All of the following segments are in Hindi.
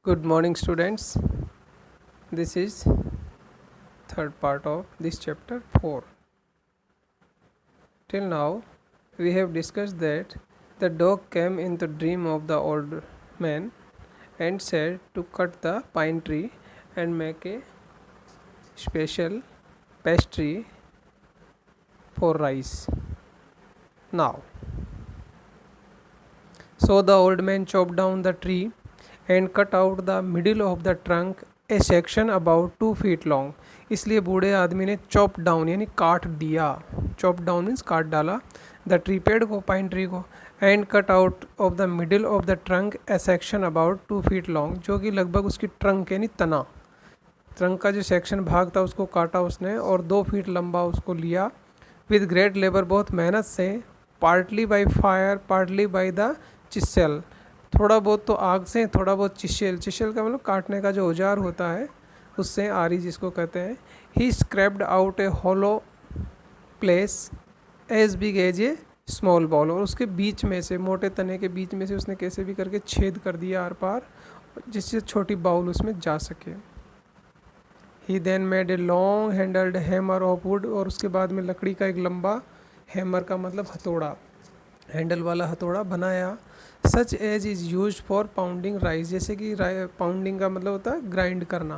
Good morning, students. This is third part of this chapter 4. Till now, we have discussed that the dog came in the dream of the old man and said to cut the pine tree and make a special pastry for rice. Now, so the old man chopped down the tree and cut out the middle of the trunk a section about 2 feet long. इसलिए बूढ़े आदमी ने चॉप डाउन यानी काट दिया. चॉप डाउन मीन्स काट डाला द ट्री पेड़ को, पाइन ट्री को, and cut out of the middle of the trunk A section about 2 feet long, जो कि लगभग उसकी ट्रंक यानी तना, ट्रंक का जो सेक्शन भाग था उसको काटा उसने और 2 फीट लंबा उसको लिया. विद ग्रेट लेबर, बहुत मेहनत से, partly by fire partly by the chisel, थोड़ा बहुत तो आग से, थोड़ा बहुत चिशेल, चिशेल का मतलब काटने का जो औजार होता है उससे, आरी जिसको कहते हैं. He scraped out a hollow place as big as a small ball, और उसके बीच में से, मोटे तने के बीच में से उसने कैसे भी करके छेद कर दिया आर पार, जिससे छोटी बाउल उसमें जा सके. He then made a long handled hammer of wood, और उसके बाद में लकड़ी का एक लंबा, हैमर का मतलब हथौड़ा, हैंडल वाला हथौड़ा बनाया. Such as is use for pounding rice, जैसे कि पाउंडिंग का मतलब होता है ग्राइंड करना,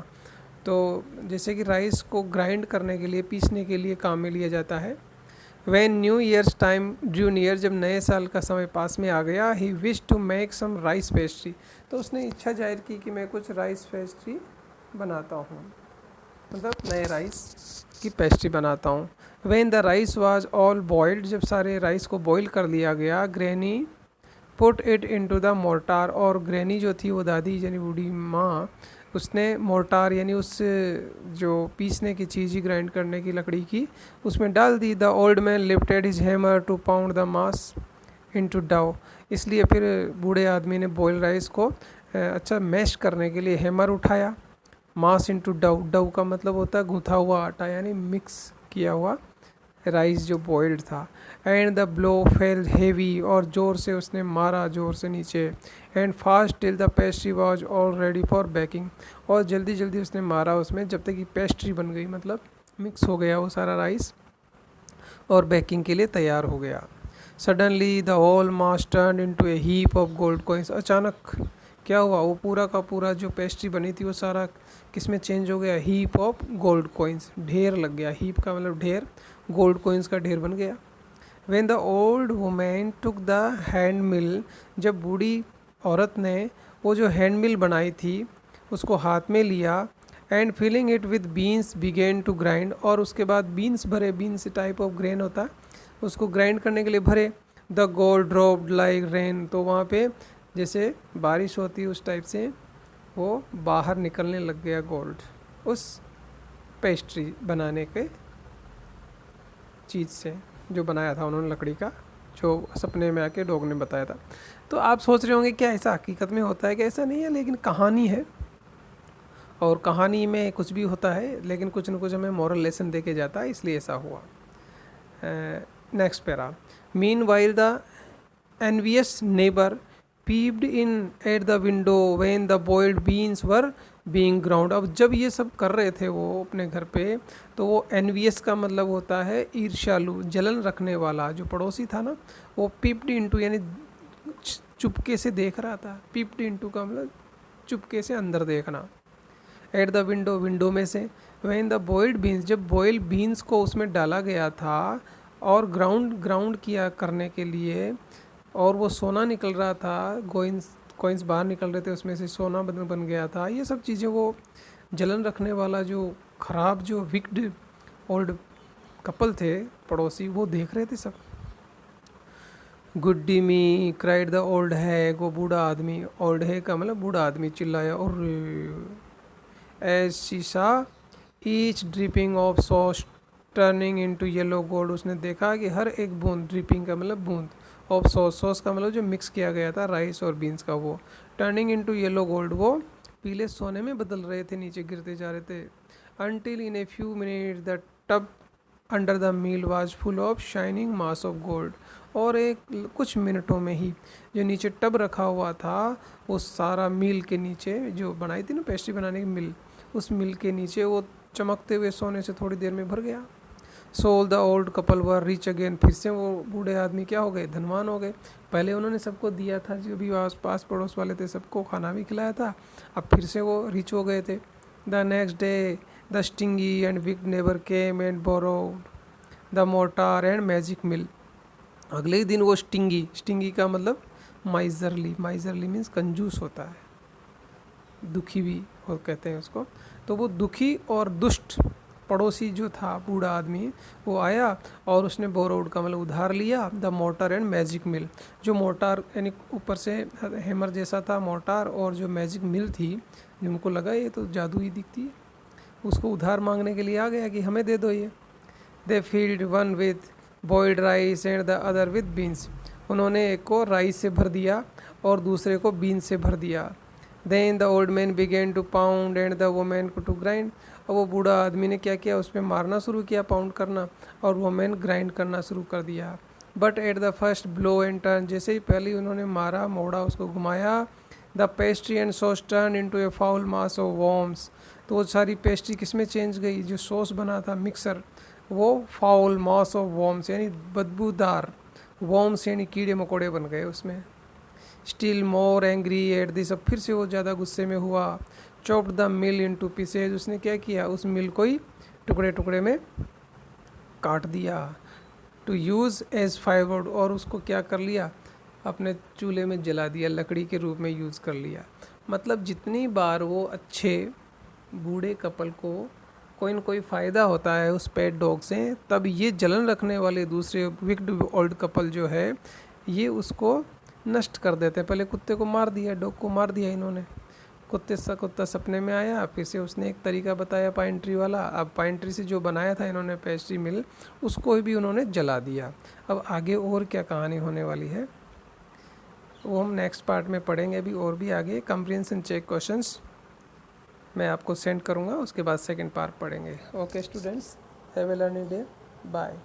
तो जैसे कि राइस को ग्राइंड करने के लिए, पीसने के लिए काम में लिया जाता है. When new year's time drew near, जब नए साल का समय पास में आ गया, he wish to make some rice pastry, तो उसने इच्छा जाहिर की कि मैं कुछ राइस पेस्ट्री बनाता हूँ, मतलब नए राइस की पेस्ट्री बनाता हूँ. When the rice was all boiled, जब सारे राइस को बॉईल कर लिया गया, granny put it into the mortar, और ग्रैनी जो थी वो दादी यानी बूढ़ी माँ, उसने मोर्टार यानी उस जो पीसने की चीज़ ही, ग्राइंड करने की लकड़ी की, उसमें डाल दी. The old man lifted his hammer to pound the mass into dough, इसलिए फिर बूढ़े आदमी ने बॉयल राइस को अच्छा मैश करने के लिए हैमर उठाया. मास इनटू डव, डव का मतलब होता है गूंथा हुआ आटा, यानी मिक्स किया हुआ राइस जो बॉइल्ड था. And the blow fail heavy, और ज़ोर से उसने मारा, ज़ोर से नीचे. And fast till the pastry was all ready for baking, और जल्दी जल्दी उसने मारा उसमें जब तक कि पेस्ट्री बन गई, मतलब मिक्स हो गया वो सारा राइस और बेकिंग के लिए तैयार हो गया. Suddenly the whole mass turn into a heap of gold coins, अचानक क्या हुआ, वो पूरा का पूरा जो पेस्ट्री बनी थी वो सारा किस में चेंज हो गया, हीप ऑफ गोल्ड कॉइन्स, ढेर लग गया. हीप का मतलब ढेर, गोल्ड कॉइन्स का ढेर बन गया. When the old woman took the hand mill, जब बूढ़ी औरत ने वो जो हैंड मिल बनाई थी उसको हाथ में लिया. And filling it with beans began to grind, और उसके बाद बीन्स भरे, बीन्स टाइप ऑफ ग्रेन होता है, उसको ग्राइंड करने के लिए भरे. The gold dropped like rain, तो वहाँ पे जैसे बारिश होती है उस टाइप से वो बाहर निकलने लग गया गोल्ड, उस पेस्ट्री बनाने के चीज़ से जो बनाया था उन्होंने लकड़ी का, जो सपने में आके डॉग ने बताया था. तो आप सोच रहे होंगे क्या ऐसा हकीकत में होता है कि ऐसा नहीं है, लेकिन कहानी है, और कहानी में कुछ भी होता है लेकिन कुछ न कुछ हमें मॉरल लेसन दे के जाता है, इसलिए ऐसा हुआ. Next para. Mean while the envious neighbour peeped in at the window when the boiled beans were being ground. अब जब ये सब कर रहे थे वो अपने घर पे, तो वो एनवियस का मतलब होता है ईर्ष्यालु, जलन रखने वाला, जो पड़ोसी था ना, वो पीप्ड इनटू यानी चुपके से देख रहा था. पीप्ड इनटू का मतलब चुपके से अंदर देखना. एट द विंडो, विंडो में से. व्हेन द बॉइल्ड बीन्स, जब बॉइल्ड बीन्स को उसमें डाला गया था और ग्राउंड किया करने के लिए, और वो सोना निकल रहा था, कॉइन्स बाहर निकल रहे थे उसमें से, सोना बन गया था. ये सब चीज़ें वो जलन रखने वाला जो ख़राब, जो विक्ड ओल्ड कपल थे पड़ोसी, वो देख रहे थे सब. गुड्डी मी क्राइड द ओल्ड हैग, वो बूढ़ा आदमी, ओल्ड हैग का मतलब बूढ़ा आदमी, चिल्लाया. और एज शीशा each dripping of sauce turning into yellow gold, उसने देखा कि हर एक बूंद, ड्रिपिंग का मतलब बूंद, ऑफ सॉस, सॉस का मतलब जो मिक्स किया गया था राइस और बीन्स का, वो टर्निंग इनटू येलो गोल्ड, वो पीले सोने में बदल रहे थे, नीचे गिरते जा रहे थे. Until in a few minute the tub under the meal was full of shining mass of gold, और कुछ मिनटों में ही जो नीचे टब रखा हुआ था वो सारा मिल के नीचे, जो बनाई थी ना पेस्ट्री बनाने की मिल, उस मिल के नीचे वो चमकते हुए सोने से थोड़ी देर में भर गया। So the old couple were rich again, फिर से वो बूढ़े आदमी क्या हो गए, धनवान हो गए। पहले उन्होंने सबको दिया था, जो भी आस पास पड़ोस वाले थे सबको खाना भी खिलाया था, अब फिर से वो रिच हो गए थे। The next day the stingy and big neighbour came and borrowed the mortar and magic mill. अगले ही दिन वो स्टिंगी का मतलब माइजरली मीन्स कंजूस होता है, दुखी भी हो कहते हैं उसको। तो वो दुखी और दुष्ट पड़ोसी जो था बूढ़ा आदमी, वो आया और उसने बोरोड का मतलब उधार लिया द मोटर एंड मैजिक मिल। जो मोटार यानी ऊपर से हैमर जैसा था मोटार, और जो मैजिक मिल थी, जो उनको लगा ये तो जादू ही दिखती है, उसको उधार मांगने के लिए आ गया कि हमें दे दो ये। They filled one with boiled rice and the other with beans, उन्होंने एक को राइस से भर दिया और दूसरे को बीन्स से भर दिया। Then the old man began to pound and the women to grind, और वो बूढ़ा आदमी ने क्या किया, उसमें मारना शुरू किया, पाउंड करना, और वुमेन ग्राइंड करना शुरू कर दिया। But at the first blow and turn, जैसे ही पहले उन्होंने मारा, मोड़ा, उसको घुमाया, the pastry and sauce turn into A foul mass of worms, तो वो सारी पेस्ट्री किस में चेंज गई, जो सॉस बना था मिक्सर, वो फाउल मास ऑफ वॉर्म्स यानी बदबूदार, वॉर्म्स यानी कीड़े मकोड़े बन गए उसमें। Still more angry at this, अब फिर से वो ज़्यादा गुस्से में हुआ। Chopped the mill into pieces, उसने क्या किया, उस मिल को ही टुकड़े टुकड़े में काट दिया। टू यूज़ एज फाइरवुड, और उसको क्या कर लिया, अपने चूल्हे में जला दिया, लकड़ी के रूप में यूज़ कर लिया। मतलब जितनी बार वो अच्छे बूढ़े कपल को कोई न कोई फ़ायदा होता है उस पेट डॉग से, तब ये जलन रखने वाले दूसरे विक्ड ओल्ड कपल जो है, ये उसको नष्ट कर देते हैं। पहले कुत्ते को मार दिया, डॉग को मार दिया इन्होंने, कुत्ता सपने में आया, फिर से उसने एक तरीका बताया पाइन ट्री वाला, अब पाइन ट्री से जो बनाया था इन्होंने पेस्ट्री मिल, उसको भी उन्होंने जला दिया। अब आगे और क्या कहानी होने वाली है वो हम नेक्स्ट पार्ट में पढ़ेंगे। अभी और भी आगे कम्प्रीहेंशन चेक क्वेश्चंस मैं आपको सेंड करूँगा, उसके बाद सेकंड पार्ट पढ़ेंगे। Okay students, have a learning day, bye.